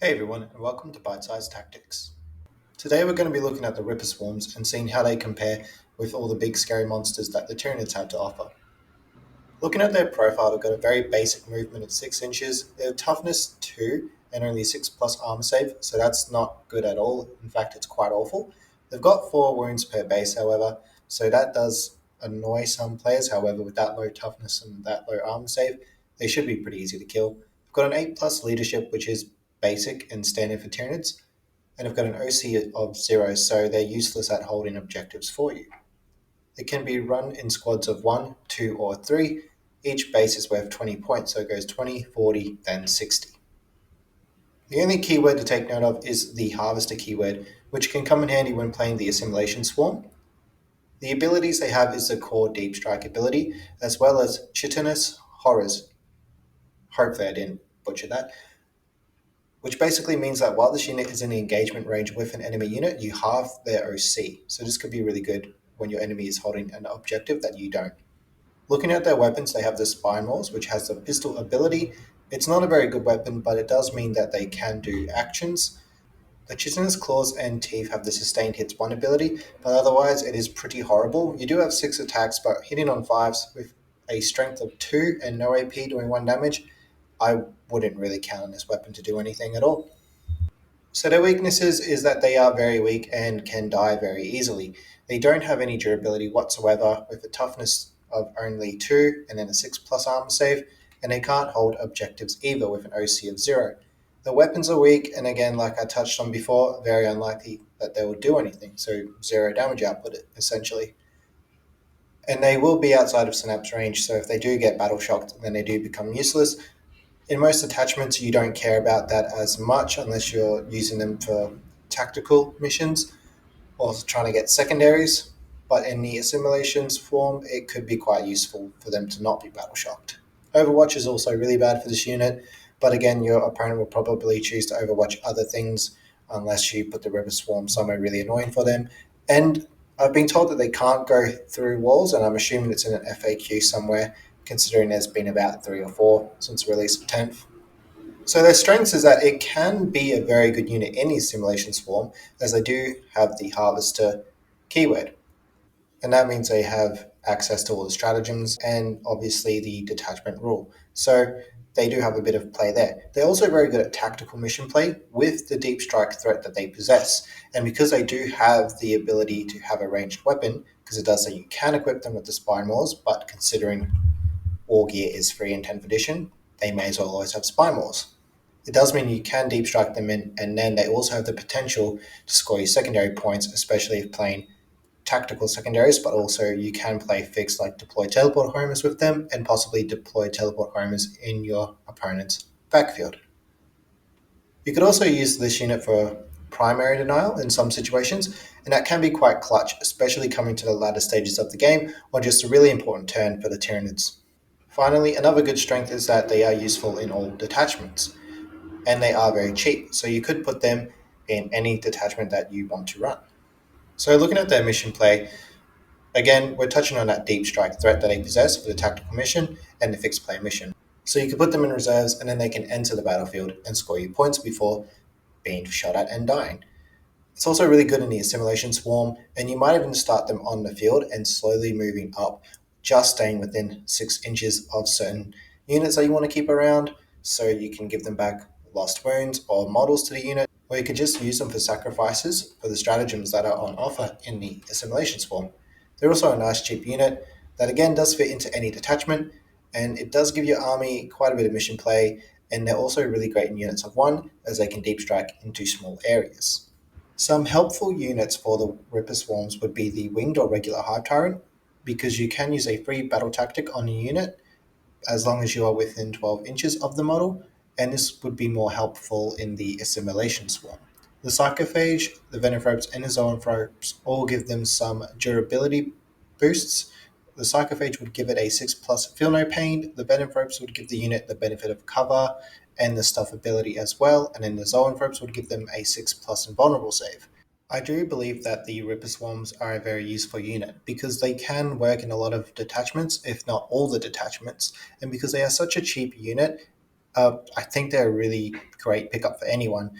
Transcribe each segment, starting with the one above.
Hey everyone, and welcome to Bite Size Tactics. Today we're going to be looking at the Ripper Swarms and seeing how they compare with all the big scary monsters that the Tyrranids have to offer. Looking at their profile, they've got a very basic movement at 6 inches, they have toughness 2 and only 6 plus armor save, so that's not good at all. In fact, it's quite awful. They've got 4 wounds per base, however, so that does annoy some players. However, with that low toughness and that low armor save, they should be pretty easy to kill. They've got an 8 plus leadership, which is basic and standard for Tyrranids, and have got an OC of 0, so they're useless at holding objectives for you. It can be run in squads of 1, 2, or 3. Each base is worth 20 points, so it goes 20, 40, then 60. The only keyword to take note of is the Harvester keyword, which can come in handy when playing the Assimilation Swarm. The abilities they have is the core Deep Strike ability, as well as Chitinous Horrors. Hopefully I didn't butcher that. Which basically means that while this unit is in the engagement range with an enemy unit, you halve their OC. So this could be really good when your enemy is holding an objective that you don't. Looking at their weapons, they have the Spine Maws, which has the pistol ability. It's not a very good weapon, but it does mean that they can do actions. The Chitinous Claws and Teeth have the Sustained Hits 1 ability, but otherwise it is pretty horrible. You do have 6 attacks, but hitting on 5s with a strength of 2 and no AP doing 1 damage, I wouldn't really count on this weapon to do anything at all. So their weaknesses is that they are very weak and can die very easily. They don't have any durability whatsoever, with a toughness of only 2 and then a 6 plus armor save, and they can't hold objectives either with an OC of 0. The weapons are weak, and again, like I touched on before, very unlikely that they will do anything, so 0 damage output essentially. And they will be outside of Synapse range, so if they do get battle shocked, then they do become useless. In most attachments, you don't care about that as much unless you're using them for tactical missions or trying to get secondaries. But in the assimilations form, it could be quite useful for them to not be battle shocked. Overwatch is also really bad for this unit, but again, your opponent will probably choose to overwatch other things unless you put the River Swarm somewhere really annoying for them. And I've been told that they can't go through walls, and I'm assuming it's in an FAQ somewhere, considering there's been about 3 or 4 since the release of 10th. So their strengths is that it can be a very good unit in the Assimilation Swarm, as they do have the Harvester keyword. And that means they have access to all the stratagems and obviously the detachment rule. So they do have a bit of play there. They're also very good at tactical mission play with the deep strike threat that they possess. And because they do have the ability to have a ranged weapon, because it does say you can equip them with the Spine Maws, but considering all gear is free in 10th edition, they may as well always have Spine Maws. It does mean you can deep strike them in, and then they also have the potential to score you secondary points, especially if playing tactical secondaries, but also you can play fixed like deploy teleport homers with them and possibly deploy teleport homers in your opponent's backfield. You could also use this unit for primary denial in some situations, and that can be quite clutch, especially coming to the latter stages of the game or just a really important turn for the Tyrranids. Finally, another good strength is that they are useful in all detachments, and they are very cheap, so you could put them in any detachment that you want to run. So looking at their mission play, again, we're touching on that deep strike threat that they possess for the tactical mission and the fixed play mission. So you can put them in reserves, and then they can enter the battlefield and score you points before being shot at and dying. It's also really good in the Assimilation Swarm, and you might even start them on the field and slowly moving up, just staying within 6 inches of certain units that you want to keep around, so you can give them back lost wounds or models to the unit, or you could just use them for sacrifices for the stratagems that are on offer in the Assimilation Swarm. They're also a nice cheap unit that again does fit into any detachment, and it does give your army quite a bit of mission play, and they're also really great in units of 1 as they can deep strike into small areas. Some helpful units for the Ripper Swarms would be the Winged or regular Hive Tyrant, because you can use a free battle tactic on a unit as long as you are within 12 inches of the model, and this would be more helpful in the Assimilation Swarm. The Psychophage, the Venophobes, and the Zoanthropes all give them some durability boosts. The Psychophage would give it a 6 plus Feel No Pain, the Venophobes would give the unit the benefit of cover and the Stuff ability as well, and then the Zoanthropes would give them a 6 plus Invulnerable save. I do believe that the Ripper Swarms are a very useful unit because they can work in a lot of detachments, if not all the detachments, and because they are such a cheap unit, I think they're a really great pickup for anyone.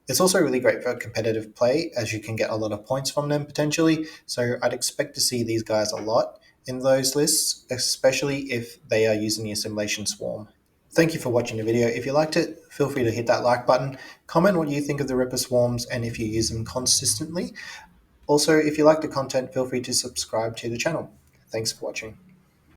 It's also really great for competitive play, as you can get a lot of points from them potentially. So I'd expect to see these guys a lot in those lists, especially if they are using the assimilation swarm. Thank you for watching the video. If you liked it, feel free to hit that like button. Comment what you think of the Ripper swarms and if you use them consistently. Also, if you like the content, feel free to subscribe to the channel. Thanks for watching.